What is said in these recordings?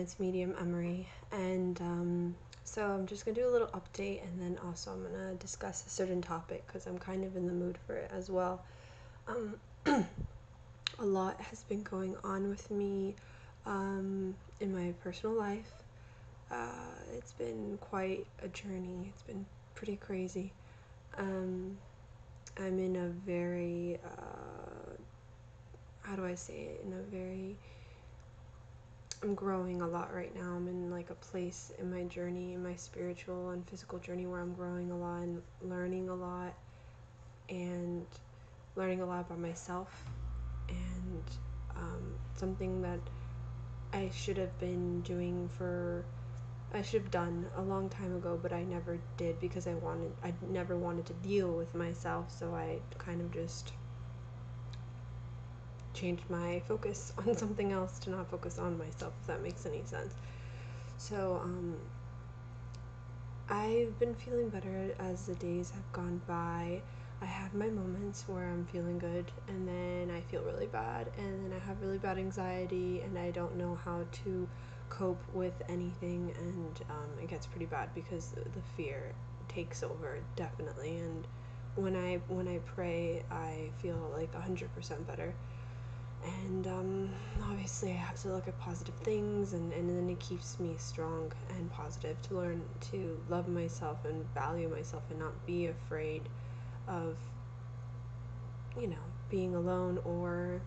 it's Medium Emery, and so I'm just gonna do a little update, and then also I'm gonna discuss a certain topic because I'm kind of in the mood for it as well. Um, a lot has been going on with me in my personal life. It's been quite a journey. It's been pretty crazy. Um, I'm in a very, how do I say it? I'm growing a lot right now. I'm in like a place in my journey, in my spiritual and physical journey, where I'm growing a lot and learning a lot and learning a lot about myself, and something that I should have been doing I should have done a long time ago, but I never did because I never wanted to deal with myself, so I kind of just changed my focus on something else to not focus on myself, if that makes any sense. So, I've been feeling better as the days have gone by. I have my moments where I'm feeling good, and then I feel really bad, and then I have really bad anxiety, and I don't know how to cope with anything, and it gets pretty bad because the fear takes over, definitely. And when I pray, I feel like 100% better. And obviously, I have to look at positive things, and then it keeps me strong and positive to learn to love myself and value myself and not be afraid of, being alone or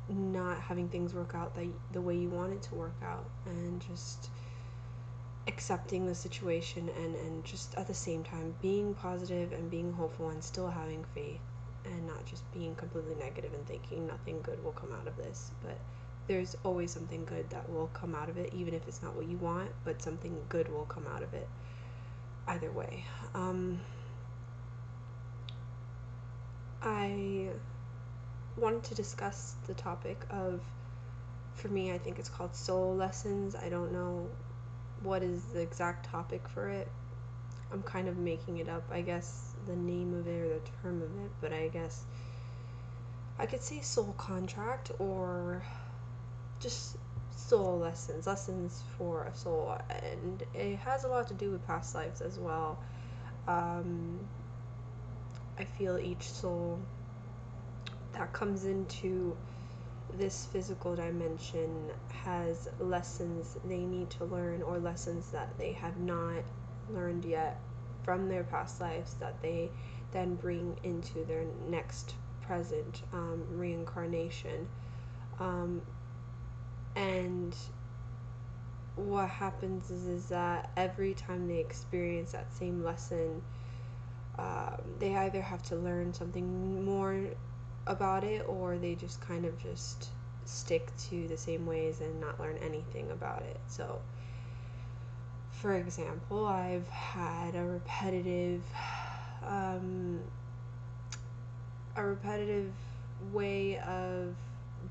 not having things work out the way you want it to work out, and just accepting the situation, and just at the same time being positive and being hopeful and still having faith, and not just being completely negative and thinking nothing good will come out of this. But there's always something good that will come out of it, even if it's not what you want, but something good will come out of it either way. I wanted to discuss the topic of, for me, I think it's called soul lessons. I don't know what is the exact topic for it. I'm kind of making it up, I guess, the name of it or the term of it, but I guess I could say soul contract, or just soul lessons for a soul, and it has a lot to do with past lives as well. Um, I feel each soul that comes into this physical dimension has lessons they need to learn, or lessons that they have not learned yet from their past lives that they then bring into their next present reincarnation. Um, and what happens is that every time they experience that same lesson, they either have to learn something more about it, or they just kind of just stick to the same ways and not learn anything about it. So, for example, I've had um, a repetitive way of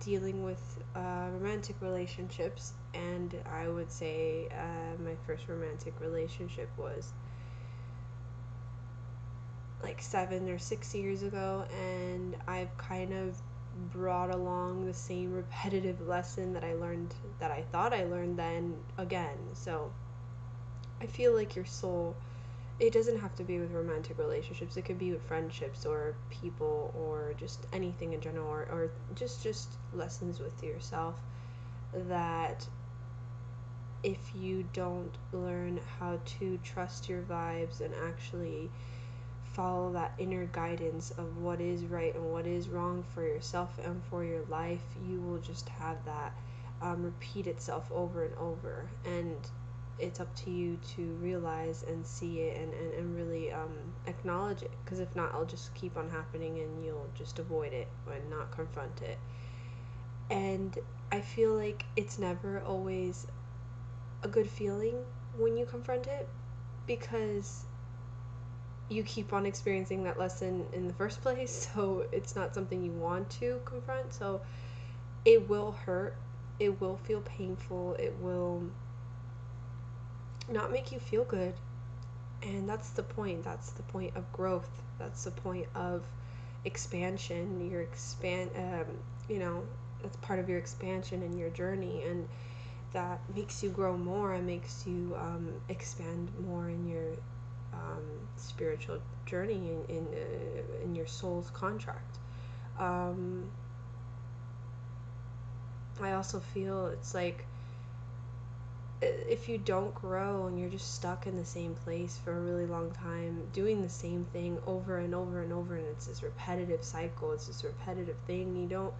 dealing with romantic relationships, and I would say my first romantic relationship was like 7 or 6 years ago, and I've kind of brought along the same repetitive lesson that I thought I learned then again. So I feel like your soul, it doesn't have to be with romantic relationships. It could be with friendships or people or just anything in general, or just lessons with yourself, that if you don't learn how to trust your vibes and actually follow that inner guidance of what is right and what is wrong for yourself and for your life, you will just have that repeat itself over and over. And it's up to you to realize and see it, and really acknowledge it, because if not, it'll just keep on happening and you'll just avoid it and not confront it. And I feel like it's never always a good feeling when you confront it, because you keep on experiencing that lesson in the first place, so it's not something you want to confront. So it will hurt, it will feel painful, it will not make you feel good. And that's the point of growth, that's the point of expansion. You know, that's part of your expansion and your journey. And that makes you grow more and makes you expand more in your spiritual journey, in your soul's contract. um, I also feel it's like, if you don't grow and you're just stuck in the same place for a really long time, doing the same thing over and over and over, and it's this repetitive cycle, it's this repetitive thing, you don't,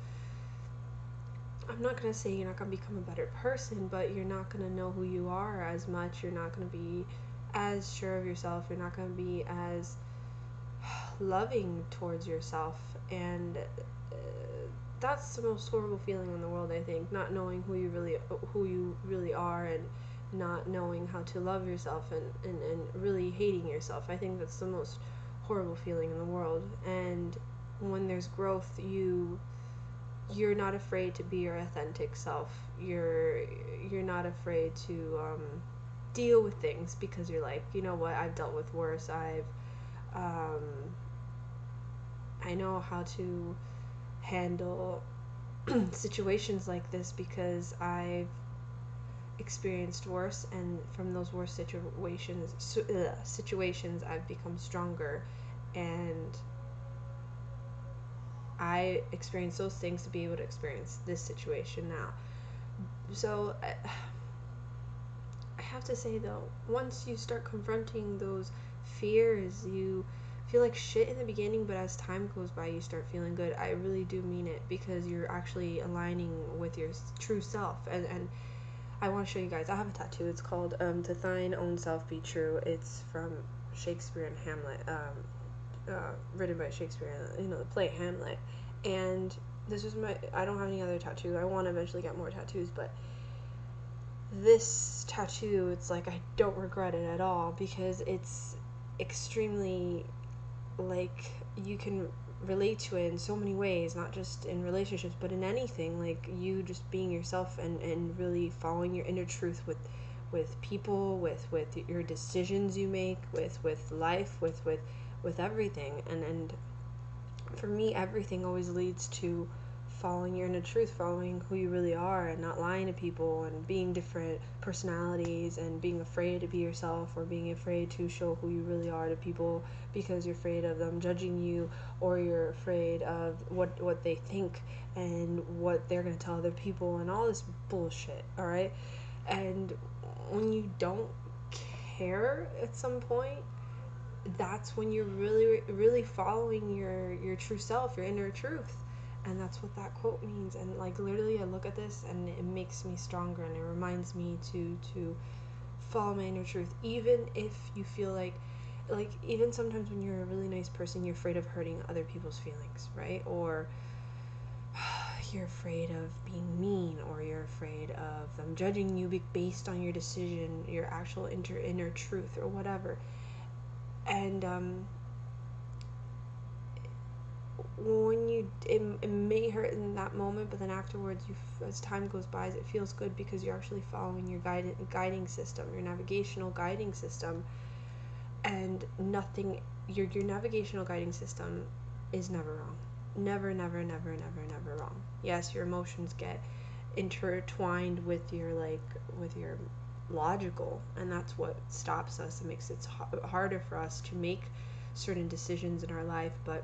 I'm not going to say you're not going to become a better person, but you're not going to know who you are as much. You're not going to be as sure of yourself. You're not going to be as loving towards yourself. And that's the most horrible feeling in the world, I think, not knowing who you really are, and not knowing how to love yourself, and really hating yourself. I think that's the most horrible feeling in the world. And when there's growth, you're not afraid to be your authentic self. You're not afraid to deal with things, because you're like, you know what, I've dealt with worse. Um, I know how to handle situations like this, because I've experienced worse, and from those worst situations I've become stronger, and I experienced those things to be able to experience this situation now. So I have to say though, once you start confronting those fears, you feel like shit in the beginning, but as time goes by, you start feeling good. I really do mean it, because you're actually aligning with your true self. And I want to show you guys. I have a tattoo. It's called "To Thine Own Self Be True." It's from Shakespeare and Hamlet, written by Shakespeare. The play Hamlet. And this is my. I don't have any other tattoo. I want to eventually get more tattoos, but this tattoo, it's like I don't regret it at all, because it's extremely, like, you can relate to it in so many ways, not just in relationships, but in anything, like you just being yourself, and really following your inner truth with people, with your decisions you make, with life, with everything. And for me, everything always leads to following your inner truth, following who you really are, and not lying to people, and being different personalities, and being afraid to be yourself, or being afraid to show who you really are to people, because you're afraid of them judging you, or you're afraid of what they think, and what they're going to tell other people, and all this bullshit. All right. And when you don't care at some point, that's when you're really following your true self, your inner truth. And that's what that quote means. And like, literally, I look at this and it makes me stronger, and it reminds me to follow my inner truth, even if you feel like even sometimes when you're a really nice person, you're afraid of hurting other people's feelings, right? Or you're afraid of being mean, or you're afraid of them judging you based on your decision, your actual inner truth, or whatever. And when it may hurt in that moment, but then afterwards, as time goes by, it feels good, because you're actually following your guiding system, your navigational guiding system. And nothing, your navigational guiding system is never wrong. Never, never, never, never, never wrong. Yes, your emotions get intertwined with your logical, and that's what stops us. It makes it harder for us to make certain decisions in our life. But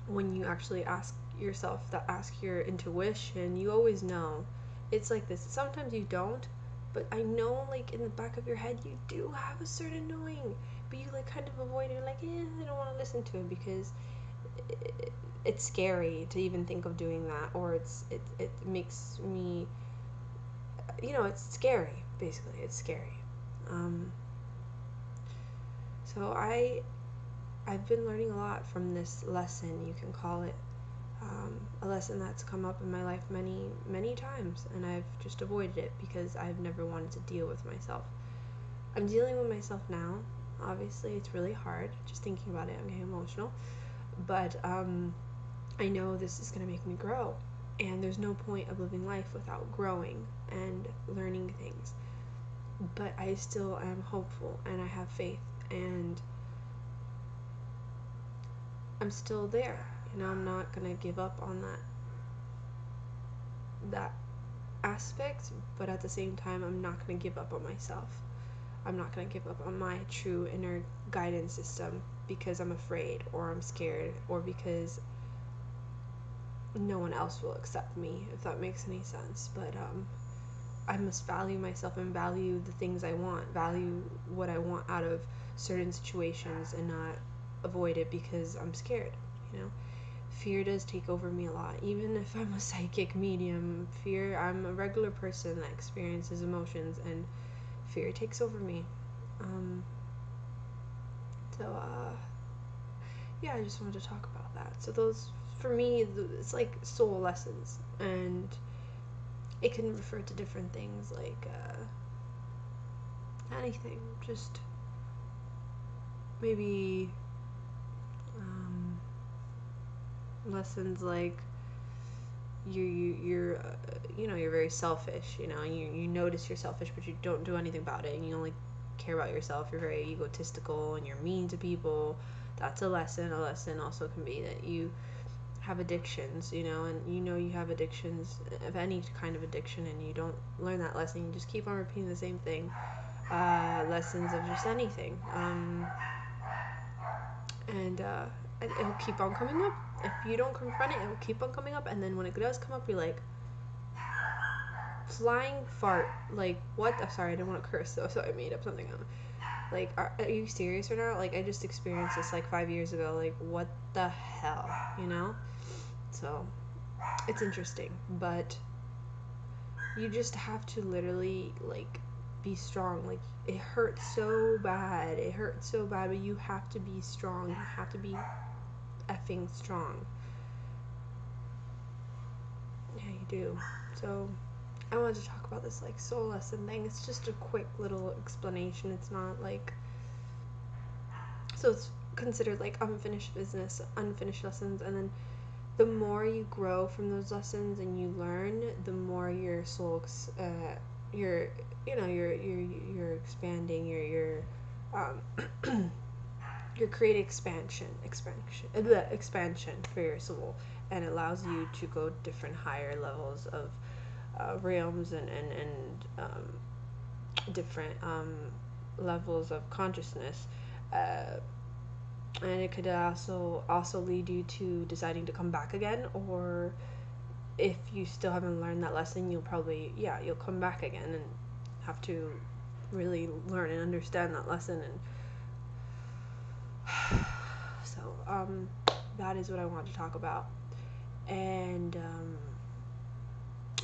when you actually ask your intuition, you always know. It's like this. Sometimes you don't, but I know, like, in the back of your head, you do have a certain knowing, but you like kind of avoid it. You're like, I don't want to listen to it, because it's scary to even think of doing that, or it makes me, it's scary. Basically, it's scary. Um, so I've been learning a lot from this lesson, you can call it. A lesson that's come up in my life many, many times, and I've just avoided it because I've never wanted to deal with myself. I'm dealing with myself now. Obviously, it's really hard. Just thinking about it, I'm getting emotional. But I know this is going to make me grow, and there's no point of living life without growing and learning things. But I still am hopeful, and I have faith, and I'm still there. I'm not gonna give up on that aspect, but at the same time, I'm not going to give up on myself. I'm not going to give up on my true inner guidance system because I'm afraid or I'm scared or because no one else will accept me, if that makes any sense. But I must value myself and value the things I want, value what I want out of certain situations and not avoid it because I'm scared, you know? Fear does take over me a lot. Even if I'm a psychic medium, I'm a regular person that experiences emotions, and fear takes over me. Um, so, yeah, I just wanted to talk about that. So, those, for me, it's like soul lessons, and it can refer to different things like anything. Just maybe um, lessons like you're you're very selfish, and you notice you're selfish, but you don't do anything about it, and you only care about yourself. You're very egotistical and you're mean to people. That's a lesson. A lesson also can be that you have addictions, and you have addictions of any kind of addiction, and you don't learn that lesson. You just keep on repeating the same thing. Lessons of just anything, and it'll keep on coming up. If you don't confront it, it'll keep on coming up, and then when it does come up, you're like, flying fart. Like, what? I'm sorry, I didn't want to curse though, so I made up something. Like, are you serious or not? Like, I just experienced this like 5 years ago. Like, what the hell, you know? So, it's interesting, but you just have to literally, like, be strong. Like, it hurts so bad. It hurts so bad, but you have to be strong. You have to be effing strong. Yeah, you do. So, I wanted to talk about this like soul lesson thing. It's just a quick little explanation. It's not like, so it's considered like unfinished business, unfinished lessons, and then the more you grow from those lessons and you learn, the more your soul, you're you're expanding, um, you're creating expansion for your soul, and it allows you to go different higher levels of realms and different levels of consciousness, uh, and it could also lead you to deciding to come back again, or if you still haven't learned that lesson, you'll come back again and have to really learn and understand that lesson. And so that is what I want to talk about, and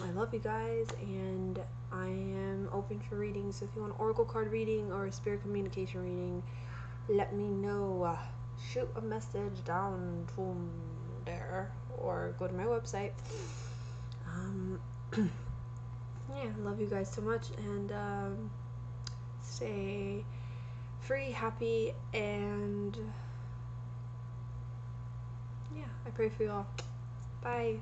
I love you guys, and I am open for readings. So if you want an oracle card reading or a spirit communication reading, let me know. Shoot a message down from there or go to my website. Yeah, love you guys so much, and stay free, happy, and yeah, I pray for you all. Bye.